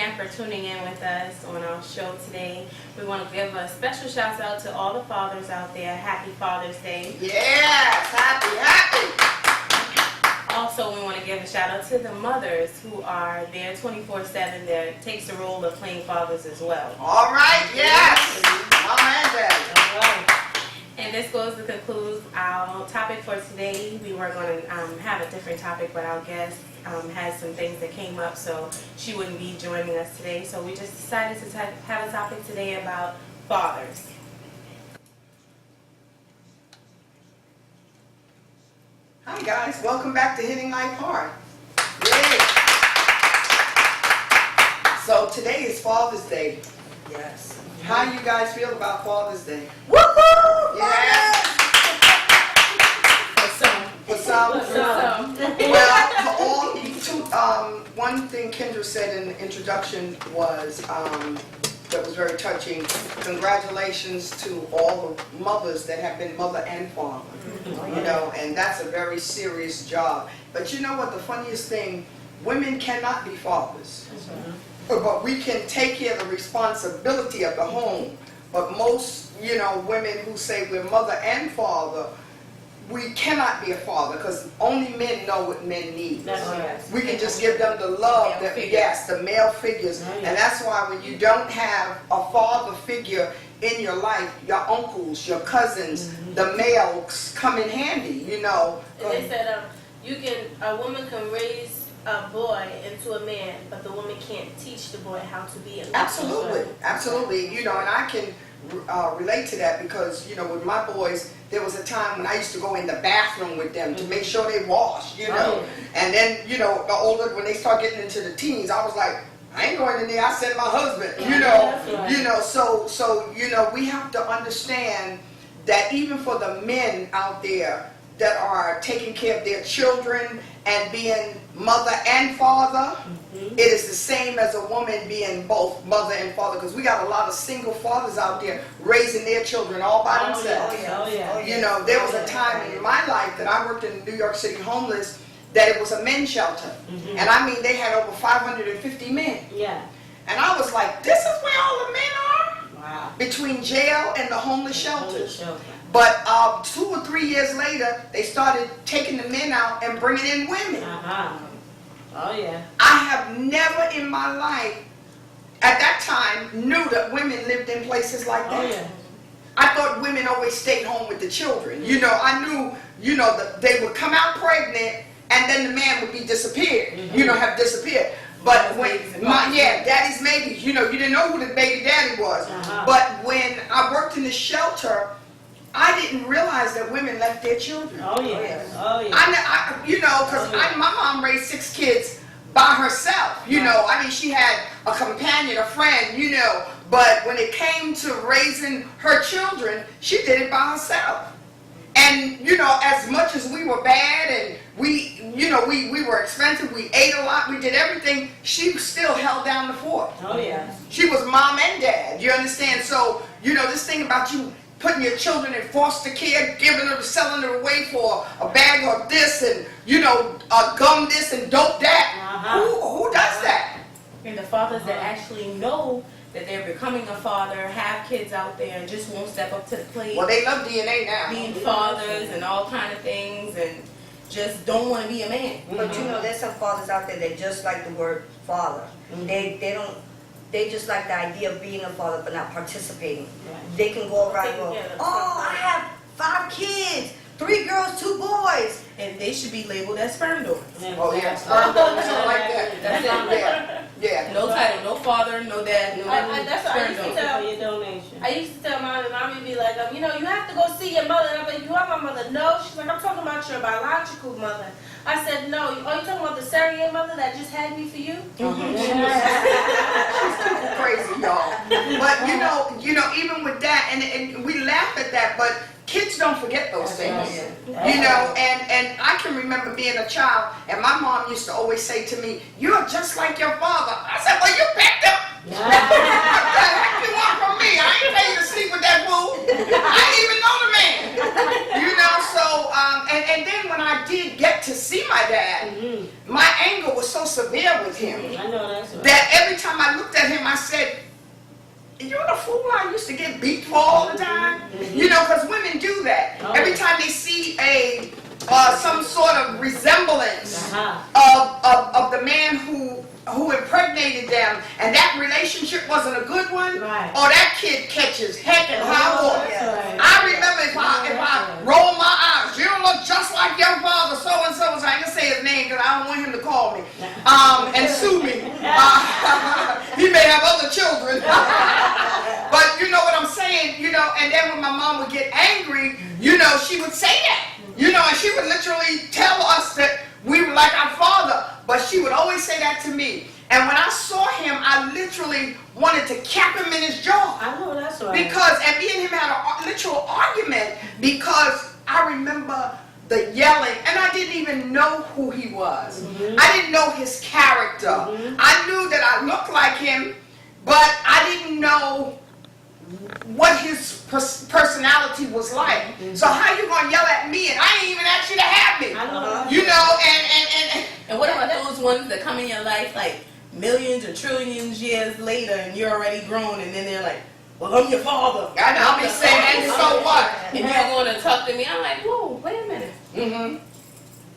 again for tuning in with us on our show today. We want to give a special shout out to all the fathers out there. Happy Father's Day. Yes, happy. Also, we want to give a shout out to the mothers who are there 24/7. That takes the role of playing fathers as well. All right, yes. Mama and Daddy. All right. And this goes to conclude our topic for today. We were going to have a different topic, but our guest has some things that came up, so she wouldn't be joining us today. So we just decided to have a topic today about fathers. Hi guys, welcome back to Hitting Life Hard. Yay. So today is Father's Day. Yes. How you guys feel about Father's Day? Woohoo! Yes. For some. Well, for all, one thing Kendra said in the introduction was, that was very touching. Congratulations to all the mothers that have been mother and father. You know, and that's a very serious job. But you know what, the funniest thing, women cannot be fathers. But we can take care of the responsibility of the home. But most, women who say we're mother and father, we cannot be a father because only men know what men need. We can just give them the love, the male figures. And that's why when you don't have a father figure in your life, your uncles, your cousins, the males come in handy, And they said a woman can raise a boy into a man, but the woman can't teach the boy how to be a man. Absolutely. And I can relate to that because, with my boys, there was a time when I used to go in the bathroom with them to make sure they washed, And then, the older, when they start getting into the teens, I was like, I ain't going in there, I send my husband, so we have to understand that even for the men out there that are taking care of their children and being mother and father, it is the same as a woman being both mother and father, because we got a lot of single fathers out there raising their children all by themselves. There was a time in my life that I worked in New York City homeless that it was a men's shelter. And I mean, they had over 550 men. Yeah. And I was like, this is where all the men are? Wow. Between jail and the homeless shelters. But 2 or 3 years later, they started taking the men out and bringing in women. Oh, yeah. I have never in my life, at that time, knew that women lived in places like that. Oh, yeah. I thought women always stayed home with the children. I knew, that they would come out pregnant and then the man would be disappeared, have disappeared. But daddy's maybe, you didn't know who the baby daddy was. But when I worked in the shelter, I didn't realize that women left their children. Oh, yeah. Oh, yeah. Because my mom raised 6 kids by herself. I mean, she had a companion, a friend, but when it came to raising her children, she did it by herself. And, as much as we were bad and we were expensive, we ate a lot, we did everything, she still held down the fort. Oh, yeah. She was mom and dad, you understand? So, this thing about you putting your children in foster care, selling them away for a bag of this and, gum this and dope that. Who does that? And the fathers that actually know that they're becoming a father, have kids out there, and just won't step up to the plate. Well, they love DNA now. Being fathers and all kind of things, and just don't want to be a man. But there's some fathers out there that just like the word father. They just like the idea of being a father but not participating. They can go around and go, I have 5 kids, 3 girls, 2 boys. And they should be labeled as sperm donors. Oh, yeah, sperm donors, I like that. That's it. Yeah. No title, no father, no dad, no That's what I sperm used to donor. tell. Your donation. I used to tell Mommy would be like, you have to go see your mother. And I'm like, you are my mother. No. She's like, I'm talking about your biological mother. I said, no. Are you talking about the surrogate mother that just had me for you? Crazy, y'all. But even with that, and we laugh at that, but kids don't forget those things. And I can remember being a child, and my mom used to always say to me, "You're just like your father." I said, "Well, you picked him. What you want from me? I ain't paying to sleep with that fool. I didn't even know the man." So and then when I did get to see my dad, my anger was so severe with him I know that's right. that every time I looked you're the fool I used to get beat for all the time. You know, because women do that. Every time they see some sort of resemblance of the man who impregnated them, and that relationship wasn't a good one, Right. or that kid catches heck and high water. Yeah. I remember if I roll my eyes, you don't look just like your father, so and so. I ain't gonna say his name because I don't want him to call me and sue me. He may have other children, but you know what I'm saying. You know, and then when my mom would get angry, you know, she would say that. You know, and she would literally tell us that we were like our father, but she would always say that to me. And when I saw him, I literally wanted to cap him in his jaw. I know that's right. Because, and me and him had a literal argument because I remember the yelling, and I didn't even know who he was. I didn't know his character. I knew that I looked like him, but I didn't know what his personality was like. So how you gonna yell at me and I ain't even asked you to have me? I know. You know, and And what about those ones that come in your life like millions or trillions years later and you're already grown and then they're like, well, I'm your father. I'll be saying, and so what? And you're going to talk to me. I'm like, whoa, wait a minute.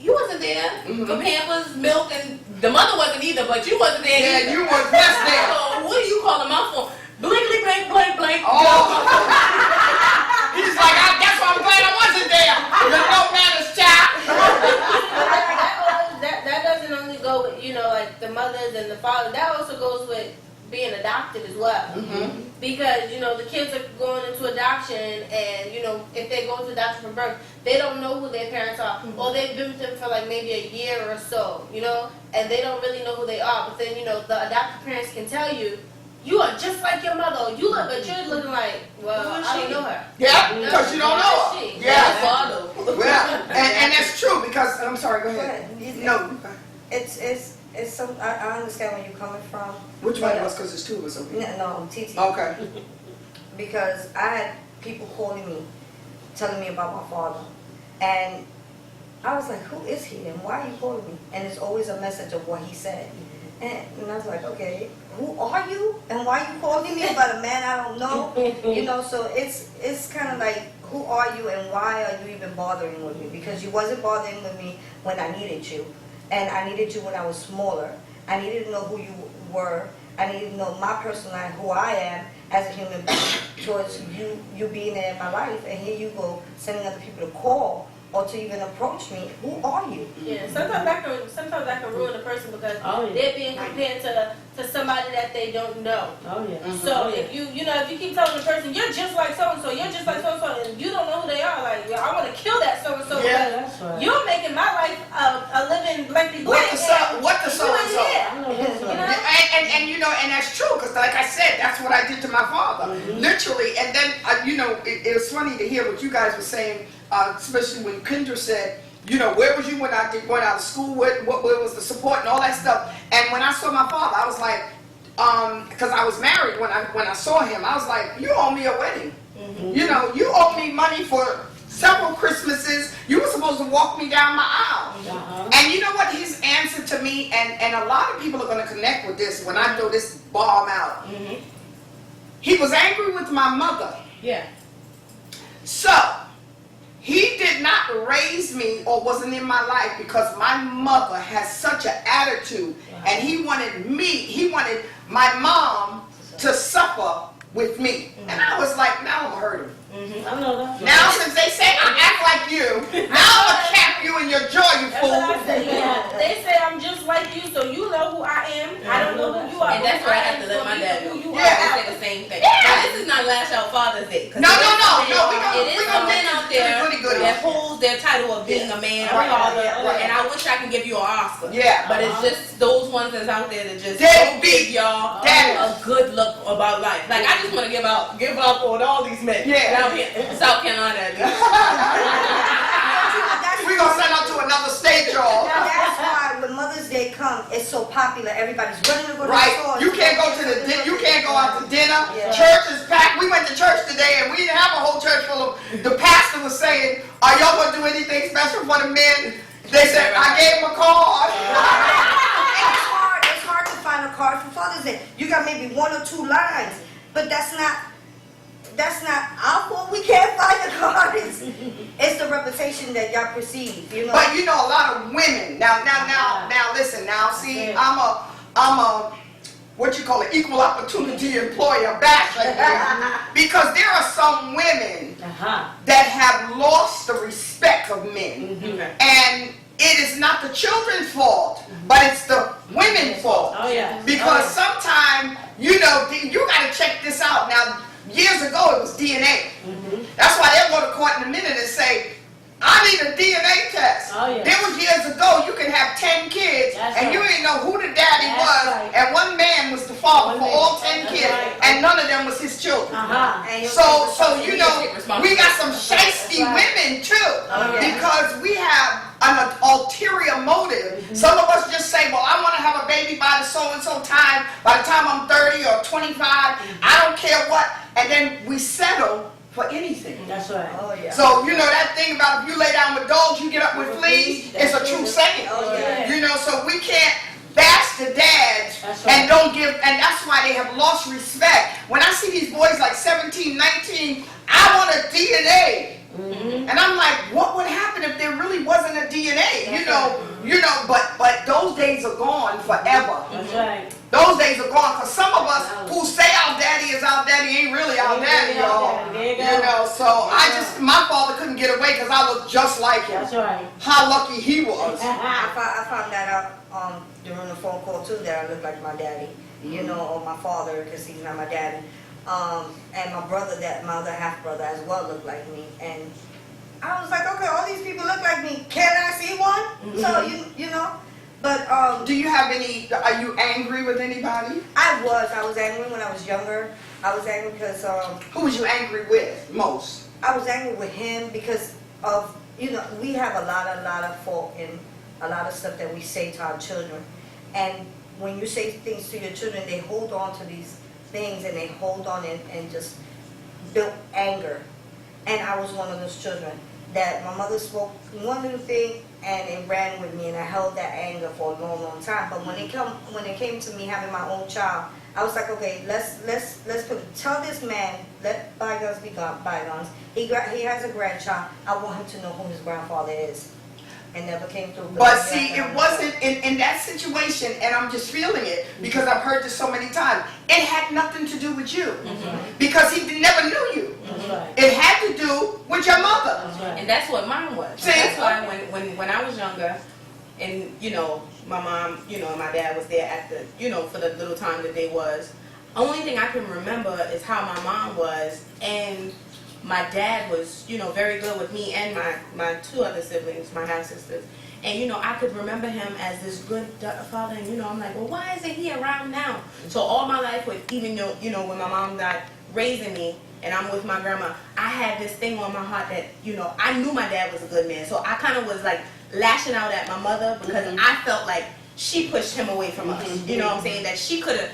You wasn't there for Pampers, milk, and the mother wasn't either, but you wasn't there Yeah, either. you was best there. So what do you call my phone? Blinkly blank blank blank. Oh. He's like, that's why I'm glad I wasn't there. There's no manners, child. That doesn't only go with, you know, like the mothers and the fathers. That also goes with being adopted as well. Because, you know, the kids are going into adoption and, you know, if they go into adoption from birth, they don't know who their parents are. Or they've been with them for like maybe a year or so, you know, and they don't really know who they are. But then, you know, the adopted parents can tell you, you are just like your mother. Or you look, but you're looking like, well, I don't know her. Yeah, because you don't know her. That's Yeah. father. Well, and that's true because, I'm sorry, go ahead. No. It's some. I understand where you're coming from. Which one of us, because there's two of us over here. No, TT. Okay. Because I had people calling me, telling me about my father, and I was like, who is he and why are you calling me? And it's always a message of what he said. And I was like, okay, who are you and why are you calling me about a man I don't know? You know, so it's kind of like, who are you and why are you even bothering with me? Because you wasn't bothering with me when I needed you, and I needed you when I was smaller. I needed to know who you were. I needed to know my personality, who I am as a human being towards you being there in my life. And here you go sending other people to call or to even approach me. Who are you? Yeah, sometimes that can ruin a person because Oh, yeah. they're being compared to somebody that they don't know. Oh yeah. So if you keep telling the person you're just like so and so, you're just like so and so, and you don't know who they are, like, well, I want to kill that so and so. Yeah, that's right. You're making my life a living blankety What blank. the so and so? I know that's You right. know? And you know, and that's true because, like I said, that's what I did to my father, literally. And then, you know, it was funny to hear what you guys were saying, especially when Kendra said, you know, where was you when I went out of school? What was the support and all that stuff? And when I saw my father, I was like, because I was married when I saw him, I was like, you owe me a wedding. You know, you owe me money for several Christmases. You were supposed to walk me down my aisle. And you know what his answer to me, and a lot of people are going to connect with this when I throw this bomb out. He was angry with my mother. Yeah. So, he did not raise me or wasn't in my life because my mother has such an attitude. And he wanted my mom to suffer with me. And I was like, now I'm hurting. I know that's right. Now since they say I act like you, now I'm going to cap you in your jaw, you That's what I fool. say. They say I'm just like you, so you know who I am. I don't know who you are. And that's where I have to let my dad know. Who you I are. always say the same thing. Yeah. Now, this is not Lash Out Father's Day. 'cause No, it is we some gonna men get out to the there goody-goody. that holds their title of being a man, a Right, father, right. and I wish I can give you an Oscar. Yeah. But it's just those ones that's out there that just Dead don't give y'all Dead. a good look about life. Like, I just want to give up on all these men Yeah. down here in South Carolina at least. We're going to send out to another state, y'all. That's why when Mother's Day comes, it's so popular. Everybody's running to go to the Right, store. you can't go to you can't go out to dinner. Yeah. Church is packed. We went to church today, and we didn't have a whole church full of. The pastor was saying, "Are y'all gonna do anything special for the men?" They said, "I gave them a card." It's hard to find a card for Father's Day. You got maybe 1 or 2 lines. but that's not our fault. We can't find the car. It's the reputation that y'all perceive, you know. But you know, a lot of women. Now, listen. Now, see, I'm a what you call it, equal opportunity employer basher here, because there are some women that have lost the respect of men, and it is not the children's fault, but it's the women's fault. Oh yeah. Because sometimes, you know, you got to check this out. Now, years ago, it was DNA. That's why they'll go to court in a minute and say, I need a DNA test. Oh, yeah. There was years ago, you can have 10 kids, That's and right. you didn't know who the daddy That's was, right. and one man was the father for One man. all 10 That's kids, right. and none of them was his children. And So you know, take we got some shiesty That's right. women too, Oh, yeah. because we have an ulterior motive. Some of us just say, well, I want to have a baby by the so-and-so time, by the time I'm 30 or 25, I don't care what, and then we settle for anything. That's right. Oh yeah. So, you know, that thing about if you lay down with dogs, you get up with fleas, it's a true saying. Oh, yeah. You know, so we can't bash the dads That's and right. don't give, and that's why they have lost respect. When I see these boys like 17, 19, I want a DNA. And I'm like, what would happen if there really wasn't a DNA? You know, but those days are gone forever. That's right. Those days are gone, because some of us who say our daddy is our daddy ain't really our daddy, y'all. There you go. You know, so my father couldn't get away because I looked just like him. That's right. How lucky he was. I found that out during the phone call too, that I look like my daddy, you know, or my father, because he's not my daddy. And my brother, my other half brother as well, looked like me. And I was like, okay, all these people look like me. Can I see one? So you know, but Do you have any, are you angry with anybody? I was angry when I was younger. I was angry because Who was you angry with most? I was angry with him because of, you know, we have a lot of fault in a lot of stuff that we say to our children. And when you say things to your children, they hold on to these things, and they hold on and just build anger. And I was one of those children that my mother spoke one little thing and it ran with me, and I held that anger for a long time. But when it came to me having my own child, I was like, okay, let's tell this man, let bygones be bygones. He has a grandchild. I want him to know who his grandfather is. And never came through. But see, it wasn't in that situation, and I'm just feeling it because I've heard this so many times. It had nothing to do with you because he never knew you. That's right. It had to do with your mother. That's right. And that's what mine was. See? That's why when I was younger, and you know, my mom, you know, and my dad was there at the, you know, for the little time that they was. Only thing I can remember is how my mom was, and my dad was, you know, very good with me and my two other siblings, my half sisters. And, you know, I could remember him as this good father. And, you know, I'm like, well, why isn't he around now? So all my life, even though, you know, when my mom died raising me and I'm with my grandma, I had this thing on my heart that, you know, I knew my dad was a good man. So I kind of was like lashing out at my mother because I felt like she pushed him away from us. You know what I'm saying? That she could have,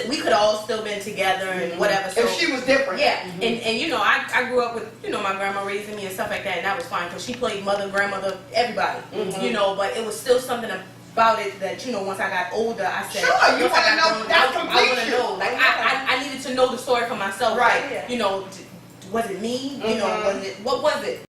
we could have all still been together and whatever. So If she was different. yeah, and you know, I grew up with, you know, my grandma raising me and stuff like that, and that was fine because she played mother, grandmother, everybody, you know, but it was still something about it that, you know, once I got older, I said, Sure, you once I wanna got know, grown, that I want completes to you. know, like, I needed to know the story for myself, Right. like, you know, was it me, you know, was it, what was it?